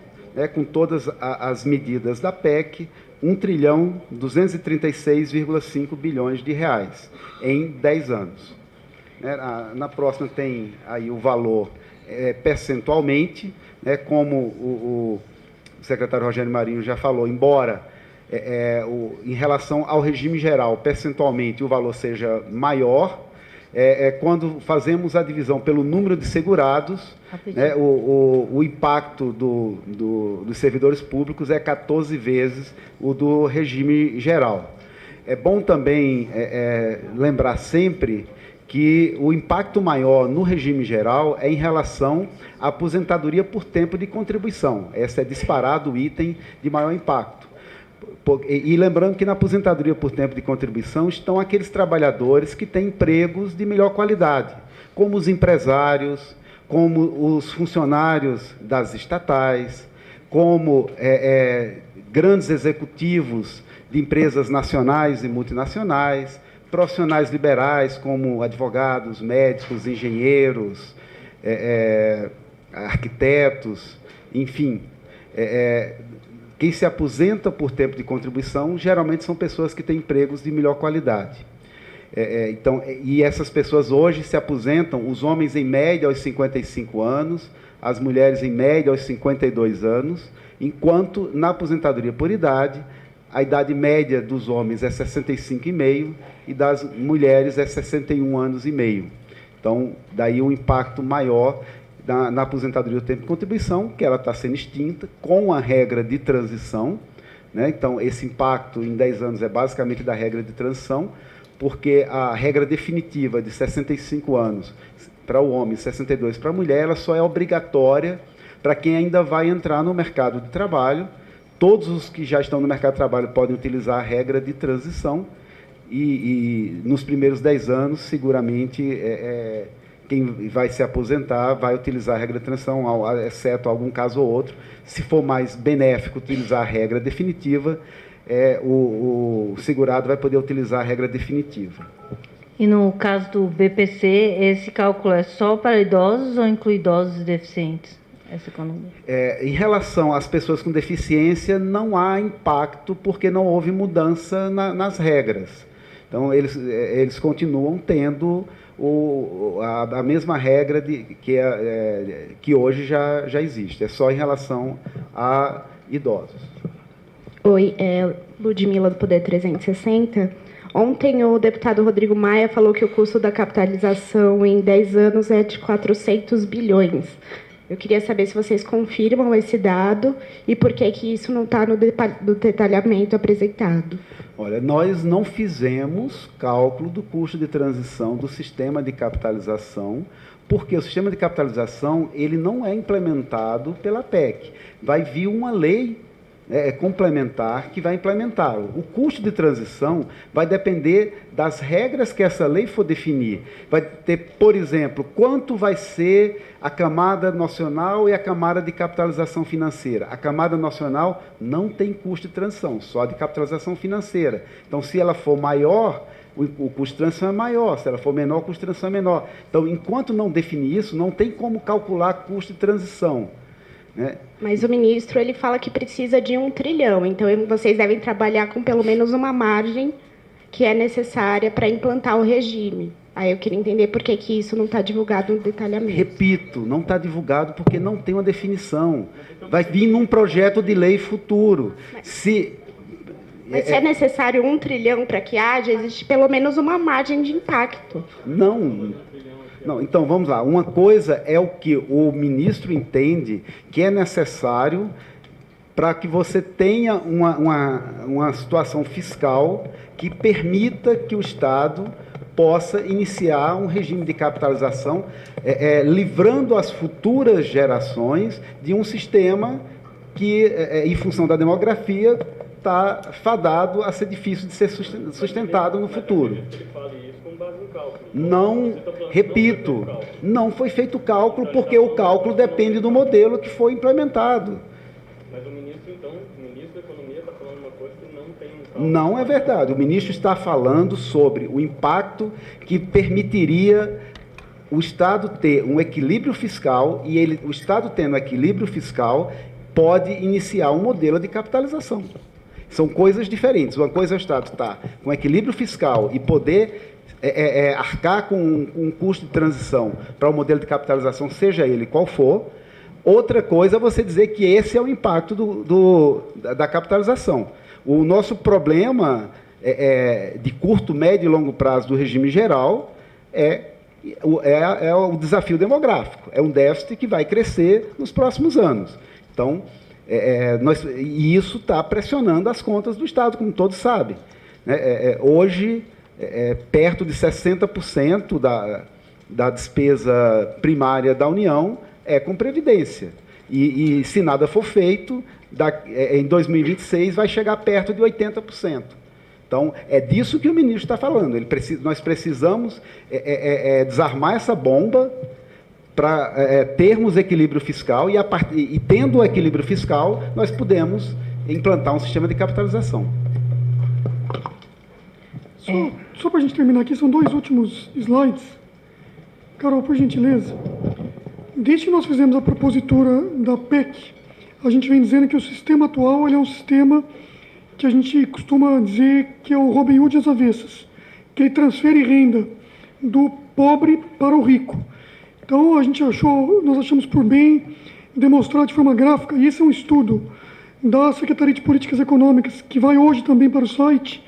S6: com todas as medidas da PEC, 1.236,5 bilhões de reais em 10 anos. Na próxima tem aí o valor percentualmente, como o secretário Rogério Marinho já falou, embora em relação ao regime geral, percentualmente, o valor seja maior, quando fazemos a divisão pelo número de segurados, né, o impacto dos servidores públicos é 14 vezes o do regime geral. É bom também lembrar sempre que o impacto maior no regime geral é em relação à aposentadoria por tempo de contribuição. Esse é disparado o item de maior impacto. E lembrando que na aposentadoria por tempo de contribuição estão aqueles trabalhadores que têm empregos de melhor qualidade, como os empresários, como os funcionários das estatais, como grandes executivos de empresas nacionais e multinacionais, profissionais liberais como advogados, médicos, engenheiros, arquitetos, enfim. Quem se aposenta por tempo de contribuição geralmente são pessoas que têm empregos de melhor qualidade. E essas pessoas hoje se aposentam, os homens em média aos 55 anos, as mulheres em média aos 52 anos, enquanto na aposentadoria por idade, a idade média dos homens é 65,5 e das mulheres é 61 anos e meio. Então, daí o impacto maior na aposentadoria do tempo de contribuição, que ela está sendo extinta, com a regra de transição, né? Então, esse impacto em 10 anos é basicamente da regra de transição, porque a regra definitiva de 65 anos para o homem e 62 para a mulher, ela só é obrigatória para quem ainda vai entrar no mercado de trabalho. Todos os que já estão no mercado de trabalho podem utilizar a regra de transição e nos primeiros 10 anos, seguramente, quem vai se aposentar vai utilizar a regra de transição, exceto algum caso ou outro. Se for mais benéfico utilizar a regra definitiva, o segurado vai poder utilizar a regra definitiva.
S7: E no caso do BPC, esse cálculo é só para idosos ou inclui idosos e deficientes? Essa economia?
S6: Em relação às pessoas com deficiência, não há impacto porque não houve mudança nas regras. Então, eles continuam tendo a mesma regra que hoje já existe. É só em relação a idosos.
S8: Oi, Ludmila, do Poder 360. Ontem o deputado Rodrigo Maia falou que o custo da capitalização em 10 anos é de 400 bilhões. Eu queria saber se vocês confirmam esse dado e por que isso não está no detalhamento apresentado.
S6: Olha, nós não fizemos cálculo do custo de transição do sistema de capitalização, porque o sistema de capitalização ele não é implementado pela PEC. Vai vir uma lei complementar que vai implementá-lo. O custo de transição vai depender das regras que essa lei for definir. Vai ter, por exemplo, quanto vai ser a camada nacional e a camada de capitalização financeira. A camada nacional não tem custo de transição, só de capitalização financeira. Então, se ela for maior, o custo de transição é maior. Se ela for menor, o custo de transição é menor. Então, enquanto não definir isso, não tem como calcular custo de transição.
S8: Mas o ministro ele fala que precisa de 1 trilhão, então vocês devem trabalhar com pelo menos uma margem que é necessária para implantar o regime. Aí eu queria entender por que isso não está divulgado no detalhamento.
S6: Repito, não está divulgado porque não tem uma definição. Vai vir num projeto de lei futuro.
S8: Mas se é necessário 1 trilhão para que existe pelo menos uma margem de impacto.
S6: Não, então vamos lá. Uma coisa é o que o ministro entende que é necessário para que você tenha uma situação fiscal que permita que o Estado possa iniciar um regime de capitalização, livrando as futuras gerações de um sistema que, em função da demografia, está fadado a ser difícil de ser sustentado no futuro. Não, repito, não foi feito o cálculo, porque o cálculo depende do modelo que foi implementado.
S2: Mas o ministro da Economia está falando uma coisa que não tem um cálculo.
S6: Não é verdade. O ministro está falando sobre o impacto que permitiria o Estado ter um equilíbrio fiscal, e o Estado tendo equilíbrio fiscal pode iniciar um modelo de capitalização. São coisas diferentes. Uma coisa é o Estado estar com equilíbrio fiscal e poder arcar com um custo de transição para o modelo de capitalização, seja ele qual for. Outra coisa é você dizer que esse é o impacto da capitalização. O nosso problema de curto, médio e longo prazo do regime geral é o desafio demográfico, é um déficit que vai crescer nos próximos anos. Então, e isso está pressionando as contas do Estado, como todos sabem. Hoje, perto de 60% da despesa primária da União é com Previdência. E se nada for feito, em 2026 vai chegar perto de 80%. Então, é disso que o ministro está falando. Nós precisamos desarmar essa bomba para termos equilíbrio fiscal e tendo o equilíbrio fiscal, nós podemos implantar um sistema de capitalização.
S5: Só para a gente terminar aqui, são 2 últimos slides. Carol, por gentileza. Desde que nós fizemos a propositura da PEC, a gente vem dizendo que o sistema atual ele é um sistema que a gente costuma dizer que é o Robin Hood às avessas, que ele transfere renda do pobre para o rico. Então, nós achamos por bem demonstrar de forma gráfica, e esse é um estudo da Secretaria de Políticas Econômicas, que vai hoje também para o site,